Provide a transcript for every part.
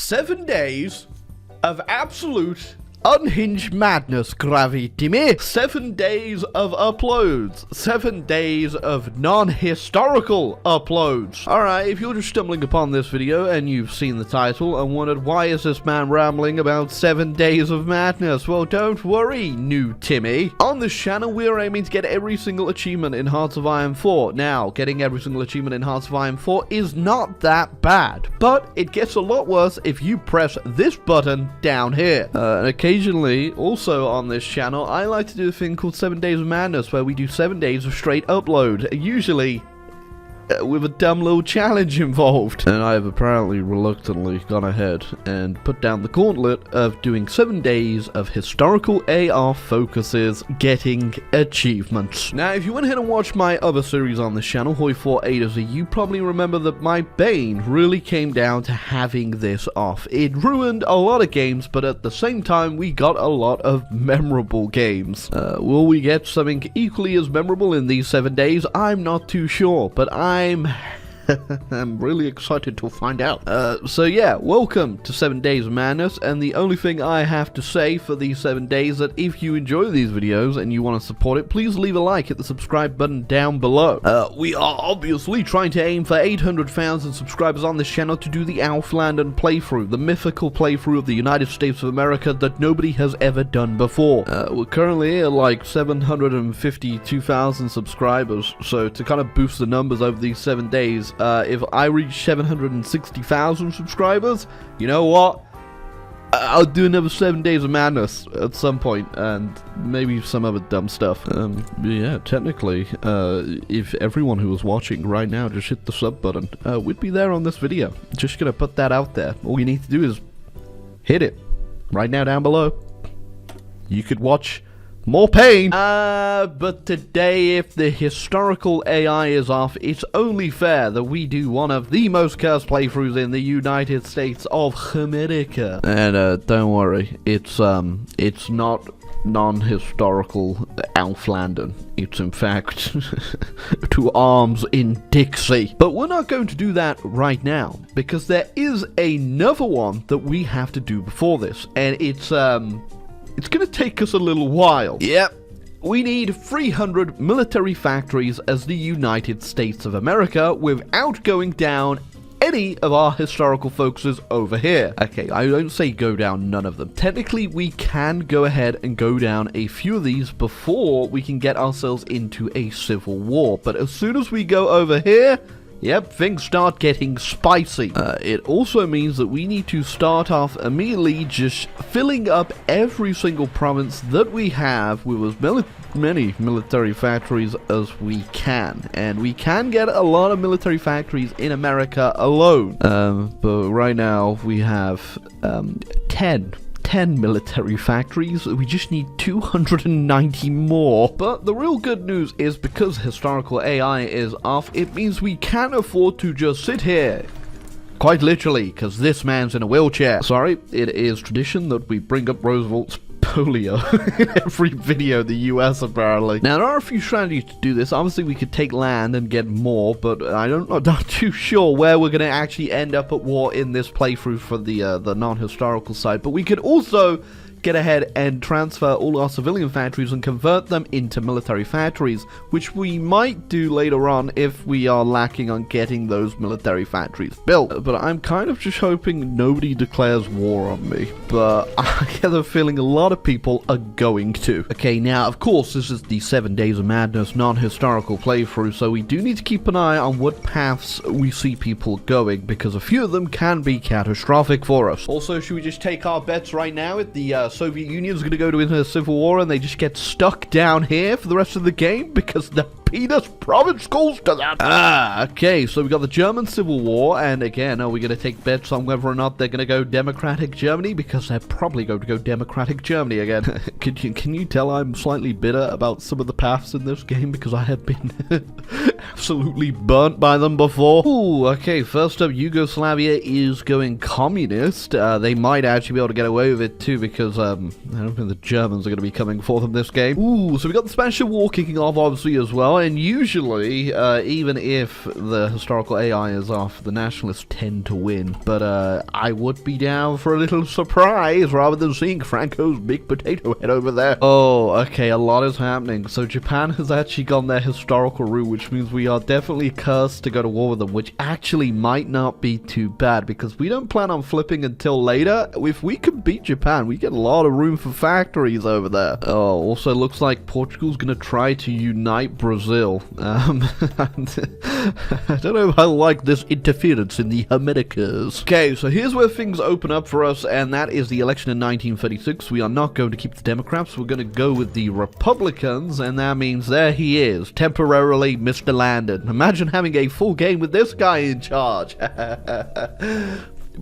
7 days of absolute unhinged madness, Gravy Timmy. 7 days of uploads. 7 days of non-historical uploads. Alright, if you're just stumbling upon this video and you've seen the title and wondered why is this man rambling about 7 days of madness, well, don't worry, new Timmy. On this channel, we're aiming to get every single achievement in Hearts of Iron 4. Now, getting every single achievement in Hearts of Iron 4 is not that bad, but it gets a lot worse if you press this button down here. And occasionally, also on this channel, I like to do a thing called 7 Days of Madness, where we do 7 days of straight upload, usually with a dumb little challenge involved. And I have apparently reluctantly gone ahead and put down the gauntlet of doing 7 days of historical AR focuses getting achievements. Now, if you went ahead and watched my other series on this channel, Hoi4 A to Z, you probably remember that my bane really came down to having this off. It ruined a lot of games, but at the same time, we got a lot of memorable games. Will we get something equally as memorable in these 7 days? I'm not too sure, but I'm really excited to find out. So yeah, welcome to 7 Days of Madness, and the only thing I have to say for these 7 days that if you enjoy these videos and you want to support it, please leave a like, hit the subscribe button down below. We are obviously trying to aim for 800,000 subscribers on this channel to do the Outlander playthrough, the mythical playthrough of the United States of America that nobody has ever done before. We're currently at like 752,000 subscribers, so to kind of boost the numbers over these 7 days, if I reach 760,000 subscribers, you know what? I'll do another 7 Days of Madness at some point, and maybe some other dumb stuff. Yeah, technically, if everyone who is watching right now just hit the sub button, we'd be there on this video. Just gonna put that out there. All you need to do is hit it right now down below. You could watch more pain. But today, if the historical AI is off, it's only fair that we do one of the most cursed playthroughs in the United States of America. And don't worry, it's not non-historical Outlander. It's in fact to arms in Dixie. But we're not going to do that right now, because there is another one that we have to do before this, and it's gonna take us a little while. Yep. We need 300 military factories as the United States of America without going down any of our historical focuses over here. Okay, I don't say go down none of them. Technically, we can go ahead and go down a few of these before we can get ourselves into a civil war. But as soon as we go over here, yep, things start getting spicy. It also means that we need to start off immediately just filling up every single province that we have with as many military factories as we can. And we can get a lot of military factories in America alone. But right now we have 10 military factories. We just need 290 more. But the real good news is, because historical AI is off, it means we can afford to just sit here. Quite literally, because this man's in a wheelchair. Sorry, it is tradition that we bring up Roosevelt's polio in every video in the US, apparently. Now, there are a few strategies to do this. Obviously, we could take land and get more, but I'm not too sure where we're going to actually end up at war in this playthrough for the non-historical side. But we could also get ahead and transfer all our civilian factories and convert them into military factories, which we might do later on if we are lacking on getting those military factories built. But I'm kind of just hoping nobody declares war on me, but I get the feeling a lot of people are going to. Okay, now of course this is the 7 Days of Madness non-historical playthrough, so we do need to keep an eye on what paths we see people going, because a few of them can be catastrophic for us. Also, should we just take our bets right now at the Soviet Union's going to go into a civil war and they just get stuck down here for the rest of the game because the penis province calls to that? Okay, so we got the German Civil War, and again, are we going to take bets on whether or not they're going to go Democratic Germany? Because they're probably going to go Democratic Germany again. Can you tell I'm slightly bitter about some of the paths in this game because I have been absolutely burnt by them before? Ooh, okay, first up, Yugoslavia is going communist. They might actually be able to get away with it too, because I don't think the Germans are going to be coming for them this game. Ooh, so we got the Spanish War kicking off, obviously, as well. now, and usually, even if the historical AI is off, the nationalists tend to win. But I would be down for a little surprise rather than seeing Franco's big potato head over there. Oh, okay, a lot is happening. So Japan has actually gone their historical route, which means we are definitely cursed to go to war with them, which actually might not be too bad because we don't plan on flipping until later. If we can beat Japan, we get a lot of room for factories over there. Oh, also looks like Portugal's gonna try to unite Brazil. I don't know if I like this interference in the Americas. Okay, so here's where things open up for us, and that is the election in 1936. We are not going to keep the Democrats, we're going to go with the Republicans, and that means there he is, temporarily Mr. Landon. Imagine having a full game with this guy in charge.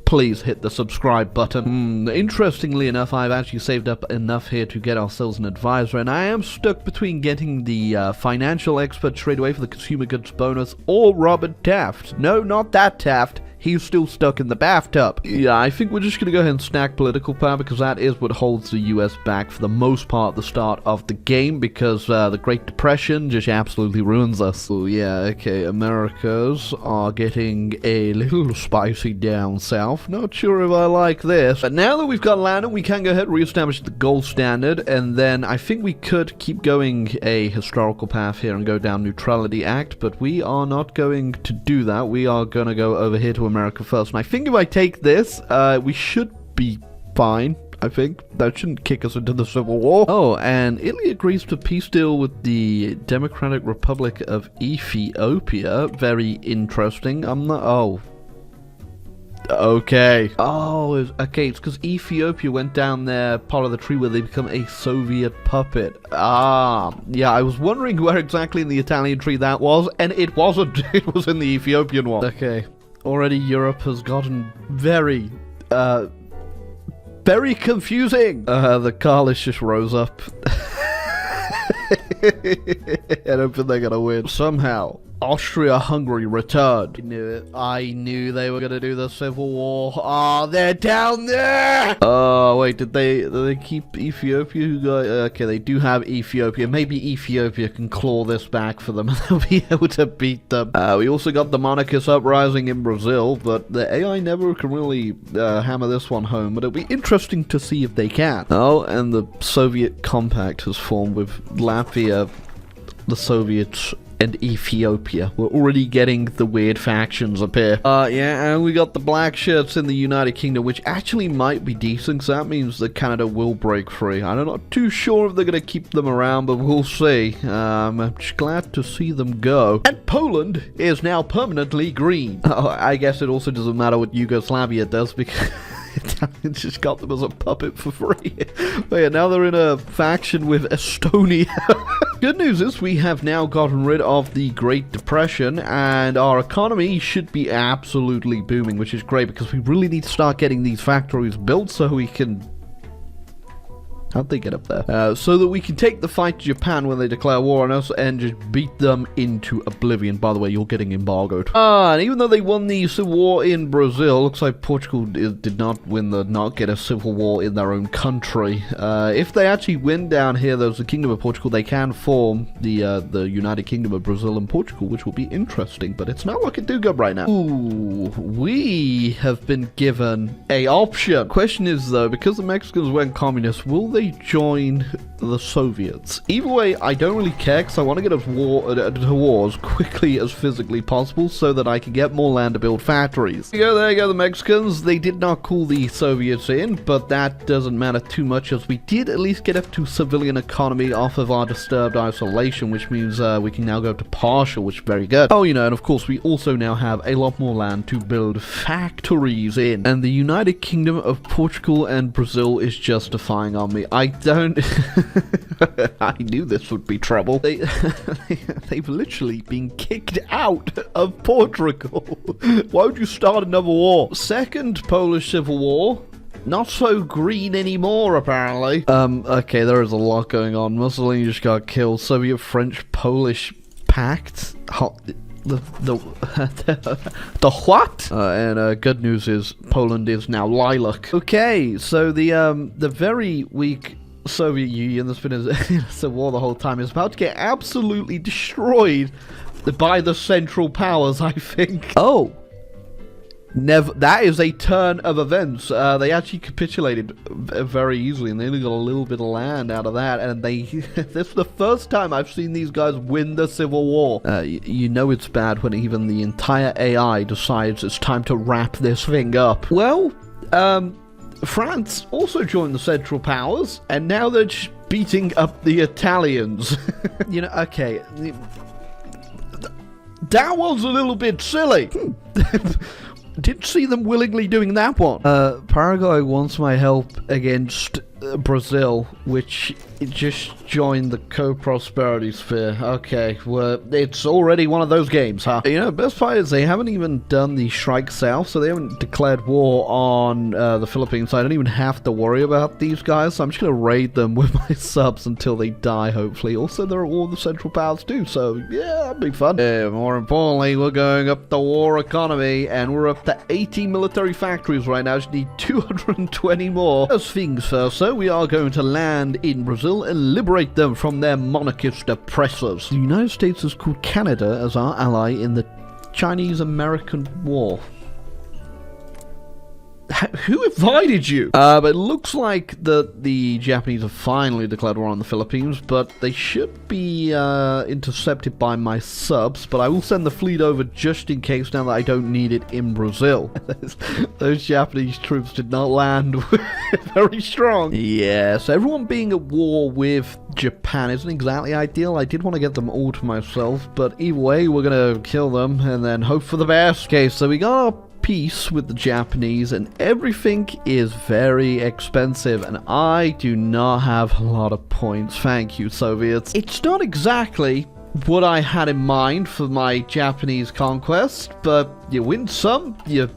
Please hit the subscribe button. Interestingly enough, I've actually saved up enough here to get ourselves an advisor, and I am stuck between getting the financial expert straight away for the consumer goods bonus or Robert Taft. No, not that Taft. He's still stuck in the bathtub. Yeah, I think we're just going to go ahead and stack political power because that is what holds the US back for the most part at the start of the game, because the Great Depression just absolutely ruins us. Oh yeah, okay, Americas are getting a little spicy down south. Not sure if I like this. But now that we've got Landon, we can go ahead and reestablish the gold standard, and then I think we could keep going a historical path here and go down Neutrality Act, but we are not going to do that. We are going to go over here to America first, and I think if I take this, we should be fine. I think that shouldn't kick us into the Civil War. Oh, and Italy agrees to peace deal with the Democratic Republic of Ethiopia. Very interesting. I'm not. Oh. Okay. Oh, okay, it's because Ethiopia went down there, part of the tree where they become a Soviet puppet. Ah, yeah, I was wondering where exactly in the Italian tree that was, and it wasn't. It was in the Ethiopian one. Okay. Already Europe has gotten very confusing. The car list just rose up. I don't think they're gonna win. Somehow, Austria-Hungary returned. I knew it. I knew they were gonna do the Civil War. Oh, they're down there! Oh, wait, did they keep Ethiopia? Okay, they do have Ethiopia. Maybe Ethiopia can claw this back for them and they'll be able to beat them. We also got the monarchist uprising in Brazil, but the AI never can really hammer this one home, but it'll be interesting to see if they can. Oh, and the Soviet compact has formed with Latvia, the Soviets, and Ethiopia. We're already getting the weird factions appear. Yeah, and we got the black shirts in the United Kingdom, which actually might be decent, so that means that Canada will break free. I'm not too sure if they're going to keep them around, but we'll see. I'm just glad to see them go. And Poland is now permanently green. Oh, I guess it also doesn't matter what Yugoslavia does, because Italians just got them as a puppet for free. But yeah, now they're in a faction with Estonia. Good news is we have now gotten rid of the Great Depression, and our economy should be absolutely booming, which is great because we really need to start getting these factories built so we can... How'd they get up there? So that we can take the fight to Japan when they declare war on us and just beat them into oblivion. By the way, you're getting embargoed. And even though they won the civil war in Brazil, looks like Portugal did not win not get a civil war in their own country. If they actually win down here, there's the Kingdom of Portugal, they can form the United Kingdom of Brazil and Portugal, which will be interesting, but it's not looking too good right now. Ooh, we have been given a option. Question is, though, because the Mexicans went communist, will they join the Soviets? Either way, I don't really care because I want to get to war as quickly as physically possible so that I can get more land to build factories. There you go, the Mexicans. They did not call the Soviets in, but that doesn't matter too much as we did at least get up to civilian economy off of our disturbed isolation, which means we can now go up to partial, which is very good. Oh, you know, and of course we also now have a lot more land to build factories in. And the United Kingdom of Portugal and Brazil is justifying on me. I don't... I knew this would be trouble. They've literally been kicked out of Portugal. Why would you start another war? Second Polish Civil War. Not so green anymore, apparently. Okay, there is a lot going on. Mussolini just got killed. Soviet-French-Polish pact. The what? And good news is Poland is now lilac. Okay, so the very weak Soviet Union that's been in a war the whole time is about to get absolutely destroyed by the Central Powers, I think. Oh. Never. That is a turn of events. They actually capitulated very easily, and they only got a little bit of land out of that. And they, this is the first time I've seen these guys win the Civil War. You know it's bad when even the entire AI decides it's time to wrap this thing up. Well, France also joined the Central Powers, and now they're just beating up the Italians. You know, okay. That was a little bit silly. Didn't see them willingly doing that one. Paraguay wants my help against Brazil, which just joined the co-prosperity sphere. Okay, well, it's already one of those games, huh? You know, best part is they haven't even done the Strike South, so they haven't declared war on the Philippines, so I don't even have to worry about these guys, so I'm just gonna raid them with my subs until they die, hopefully. Also, they're all the Central Powers too, so yeah, that'll be fun. More importantly, we're going up the war economy, and we're up to 80 military factories right now. Just need 220 more. First things first, so we are going to land in Brazil and liberate them from their monarchist oppressors. The United States has called Canada as our ally in the Chinese-American War. Who invited you? But it looks like the Japanese have finally declared war on the Philippines, but they should be intercepted by my subs, but I will send the fleet over just in case now that I don't need it in Brazil. Those Japanese troops did not land very strong. Yes, everyone being at war with Japan isn't exactly ideal. I did want to get them all to myself, but either way, we're gonna kill them and then hope for the best. Okay, so we got our peace with the Japanese, and everything is very expensive, and I do not have a lot of points. Thank you, Soviets. It's not exactly what I had in mind for my Japanese conquest, but you win some, you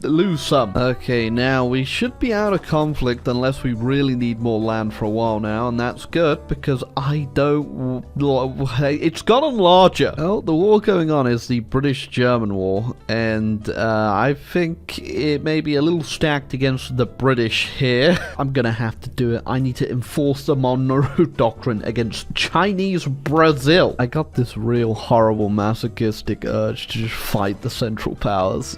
lose some. Okay, now we should be out of conflict unless we really need more land for a while now, and that's good because I don't. It's gotten larger. Well, the war going on is the British-German War, and I think it may be a little stacked against the British here. I'm gonna have to do it. I need to enforce the Monroe Doctrine against Chinese Brazil. I got this real horrible masochistic urge to just fight the Central Powers.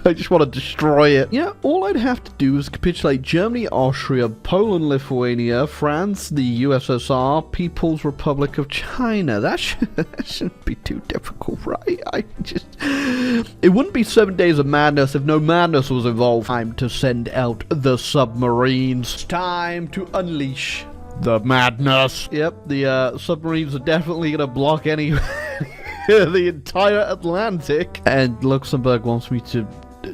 I just want to destroy it. Yeah, all I'd have to do is capitulate Germany, Austria, Poland, Lithuania, France, the USSR, People's Republic of China. That shouldn't be too difficult, right? It wouldn't be 7 days of madness if no madness was involved. Time to send out the submarines. Time to unleash the madness. Yep, the submarines are definitely gonna block any the entire Atlantic. And Luxembourg wants me to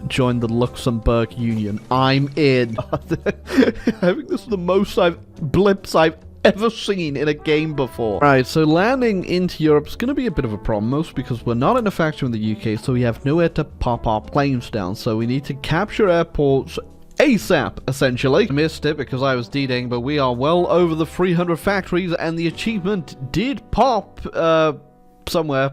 join the Luxembourg Union. I'm in. I think this is the most blips I've ever seen in a game before. Right, so landing into Europe is going to be a bit of a problem, most because we're not in a factory in the UK, so we have nowhere to pop our planes down, so we need to capture airports ASAP, essentially. I missed it because I was D-Ding, but we are well over the 300 factories, and the achievement did pop somewhere.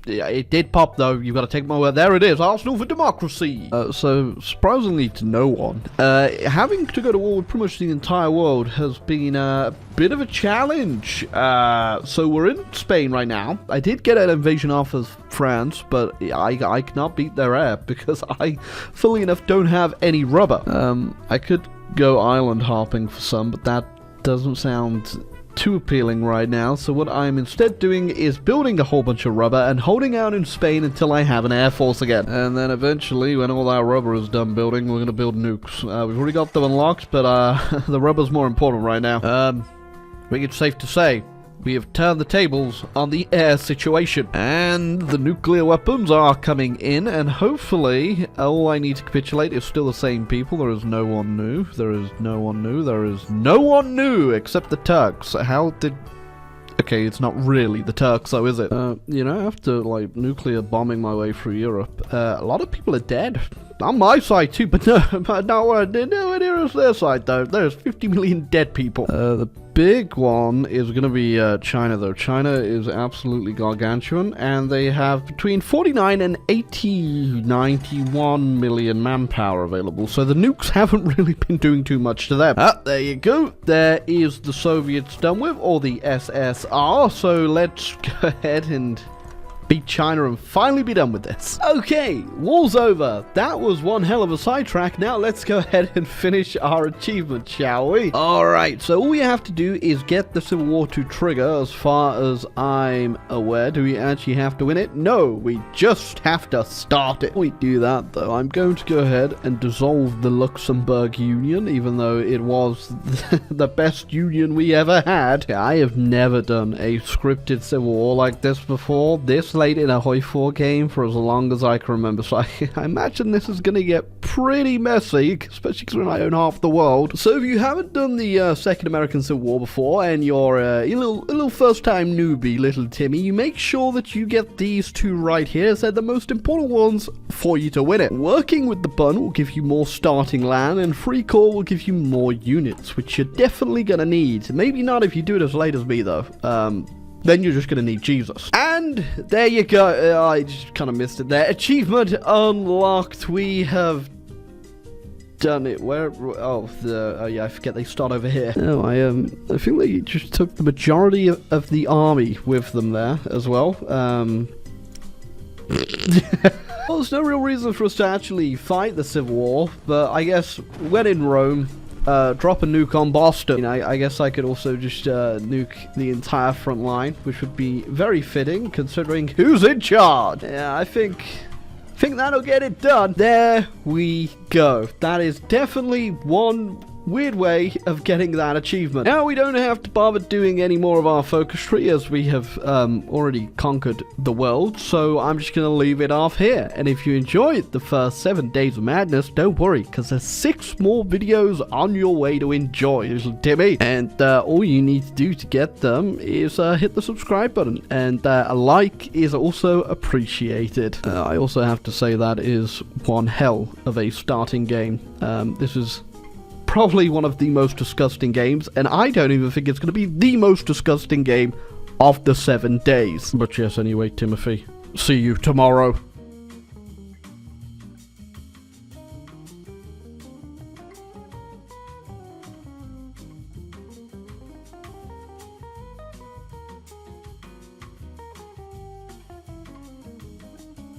It did pop, though. You've got to take my word. There it is. Arsenal for Democracy. So, surprisingly to no one, having to go to war with pretty much the entire world has been a bit of a challenge. So, we're in Spain right now. I did get an invasion off of France, but I cannot beat their air because I, fully enough, don't have any rubber. I could go island hopping for some, but that doesn't sound too appealing right now, so what I'm instead doing is building a whole bunch of rubber and holding out in Spain until I have an air force again. And then eventually, when all our rubber is done building, we're going to build nukes. We've already got them unlocked, but the rubber's more important right now. I think it's safe to say we have turned the tables on the air situation, and the nuclear weapons are coming in, and hopefully all I need to capitulate is still the same people. There is no one new. There is no one new. There is no one new except the Turks. How did... Okay, it's not really the Turks, though, is it? You know, after, like, nuclear bombing my way through Europe, a lot of people are dead. On my side, too, but nowhere near their side, though. There's 50 million dead people. The big one is going to be China, though. China is absolutely gargantuan, and they have between 49 and 91 million manpower available, so the nukes haven't really been doing too much to them. There you go. There is the Soviets done with, or the SSR, so let's go ahead and beat China and finally be done with this. Okay, war's over. That was one hell of a sidetrack. Now let's go ahead and finish our achievement, shall we? Alright, so all we have to do is get the Civil War to trigger, as far as I'm aware. Do we actually have to win it? No, we just have to start it. We do that, though. I'm going to go ahead and dissolve the Luxembourg Union, even though it was the best union we ever had. I have never done a scripted Civil War like this before. This late in a Hoi 4 game for as long as I can remember, so I imagine this is going to get pretty messy, especially because I own half the world. So if you haven't done the Second American Civil War before, and you're a little first-time newbie, little Timmy, you make sure that you get these two right here, as they're the most important ones for you to win it. Working with the bun will give you more starting land, and free call will give you more units, which you're definitely going to need. Maybe not if you do it as late as me, though. Then you're just going to need Jesus. And there you go. I just kind of missed it there. Achievement unlocked. We have done it. Where? Oh, yeah, I forget they start over here. Oh, I think they just took the majority of the army with them there as well. Well, there's no real reason for us to actually fight the Civil War, but I guess when in Rome, drop a nuke on Boston. I guess I could also just nuke the entire front line, which would be very fitting considering who's in charge. Yeah, I think that'll get it done. There we go. That is definitely one weird way of getting that achievement. Now we don't have to bother doing any more of our focus tree, as we have already conquered the world, so I'm just gonna leave it off here. And if you enjoyed the first 7 days of madness, don't worry, because there's 6 more videos on your way to enjoy, little Timmy. And all you need to do to get them is hit the subscribe button, and a like is also appreciated. I also have to say that is one hell of a starting game. This is probably one of the most disgusting games, and I don't even think it's going to be the most disgusting game of the 7 days. But yes, anyway, Timothy, see you tomorrow.